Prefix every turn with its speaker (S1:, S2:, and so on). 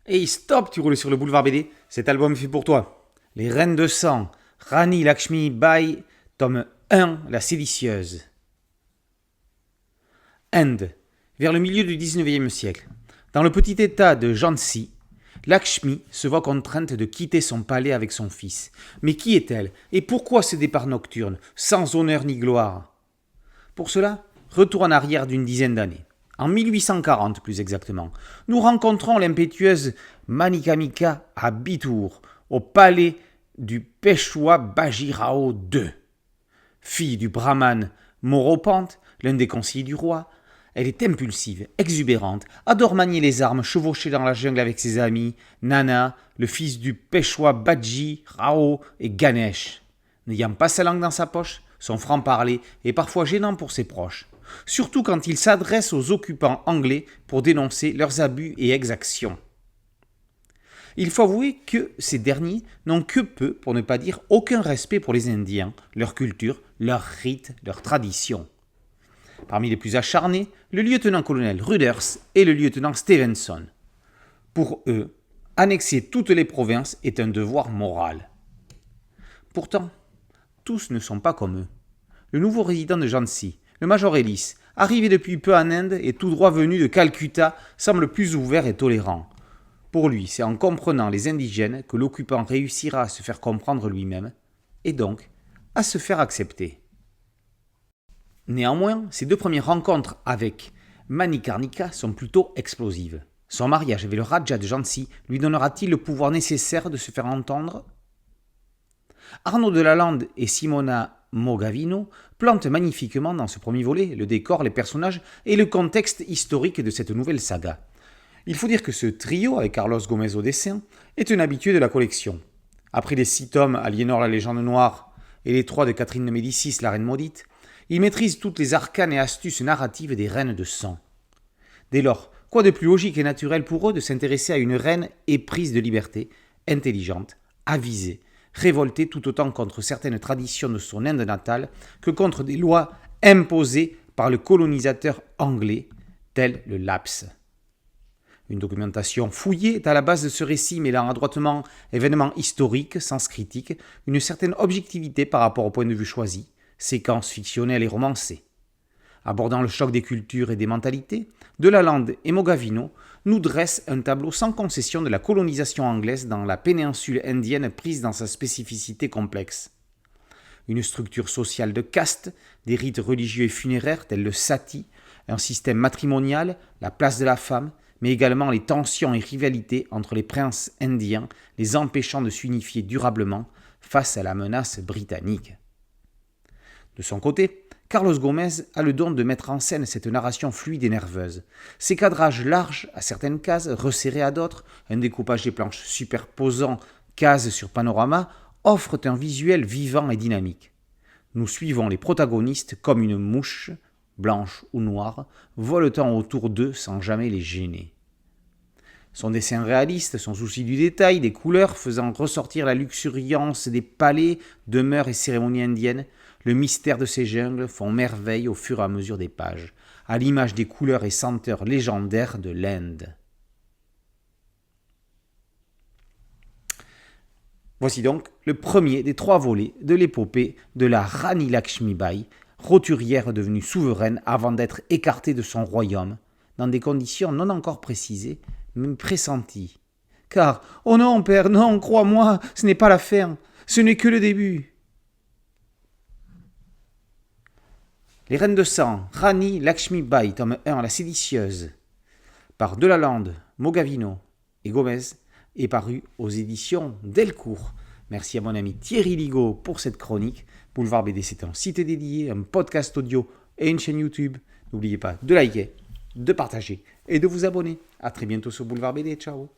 S1: Hey, stop, tu roules sur le boulevard BD. Cet album est fait pour toi. Les Reines de sang, Rani Lakshmi Bai, tome 1, La séditieuse. Inde, vers le milieu du 19e siècle. Dans le petit état de Jhansi, Lakshmi se voit contrainte de quitter son palais avec son fils. Mais qui est-elle et pourquoi ce départ nocturne, sans honneur ni gloire? Pour cela, retour en arrière d'une dizaine d'années. En 1840 plus exactement, nous rencontrons l'impétueuse Manikamika à Bitour, au palais du Peshwa Bajirao II. Fille du brahman Moropante, l'un des conseillers du roi, elle est impulsive, exubérante, adore manier les armes, chevaucher dans la jungle avec ses amis, Nana, le fils du Peshwa Baji Rao et Ganesh. N'ayant pas sa langue dans sa poche, son franc-parler est parfois gênant pour ses proches, surtout quand il s'adresse aux occupants anglais pour dénoncer leurs abus et exactions. Il faut avouer que ces derniers n'ont que peu, pour ne pas dire aucun respect pour les Indiens, leur culture, leurs rites, leurs traditions. Parmi les plus acharnés, le lieutenant-colonel Ruders et le lieutenant Stevenson. Pour eux, annexer toutes les provinces est un devoir moral. Pourtant, tous ne sont pas comme eux. Le nouveau résident de Jhansi, le Major Ellis, arrivé depuis peu en Inde et tout droit venu de Calcutta, semble plus ouvert et tolérant. Pour lui, c'est en comprenant les indigènes que l'occupant réussira à se faire comprendre lui-même, et donc à se faire accepter. Néanmoins, ses deux premières rencontres avec Manikarnika sont plutôt explosives. Son mariage avec le Raja de Jhansi lui donnera-t-il le pouvoir nécessaire de se faire entendre? Arnaud de Lalande et Simona Mogavino plantent magnifiquement dans ce premier volet le décor, les personnages et le contexte historique de cette nouvelle saga. Il faut dire que ce trio, avec Carlos Gomez au dessin, est un habitué de la collection. Après les 6 tomes Aliénor la légende noire et les 3 de Catherine de Médicis, la reine maudite, il maîtrise toutes les arcanes et astuces narratives des reines de sang. Dès lors, quoi de plus logique et naturel pour eux de s'intéresser à une reine éprise de liberté, intelligente, avisée, révoltée tout autant contre certaines traditions de son Inde natale que contre des lois imposées par le colonisateur anglais, tel le Laps. Une documentation fouillée est à la base de ce récit mêlant adroitement événements historiques, sens critique, une certaine objectivité par rapport au point de vue choisi, séquences fictionnelles et romancées. Abordant le choc des cultures et des mentalités, De Lalande et Mogavino nous dressent un tableau sans concession de la colonisation anglaise dans la péninsule indienne prise dans sa spécificité complexe. Une structure sociale de caste, des rites religieux et funéraires tels le sati, un système matrimonial, la place de la femme, mais également les tensions et rivalités entre les princes indiens, les empêchant de s'unifier durablement face à la menace britannique. De son côté, Carlos Gomez a le don de mettre en scène cette narration fluide et nerveuse. Ses cadrages larges à certaines cases, resserrés à d'autres, un découpage des planches superposant case sur panorama, offrent un visuel vivant et dynamique. Nous suivons les protagonistes comme une mouche, blanche ou noire, voletant autour d'eux sans jamais les gêner. Son dessin réaliste, son souci du détail, des couleurs faisant ressortir la luxuriance des palais, demeures et cérémonies indiennes, le mystère de ces jungles font merveille au fur et à mesure des pages, à l'image des couleurs et senteurs légendaires de l'Inde. Voici donc le premier des 3 volets de l'épopée de la Rani Lakshmi Bai, roturière devenue souveraine avant d'être écartée de son royaume, dans des conditions non encore précisées, mais pressenties. Car, oh non, père, non, crois-moi, ce n'est pas la fin, ce n'est que le début. Les Reines de sang, Rani Lakshmi Bai, tome 1, La séditieuse, par De Lalande, Mogavino et Gomez, est paru aux éditions Delcourt. Merci à mon ami Thierry Ligaud pour cette chronique. Boulevard BD, c'est un site dédié, un podcast audio et une chaîne YouTube. N'oubliez pas de liker, de partager et de vous abonner. A très bientôt sur Boulevard BD. Ciao.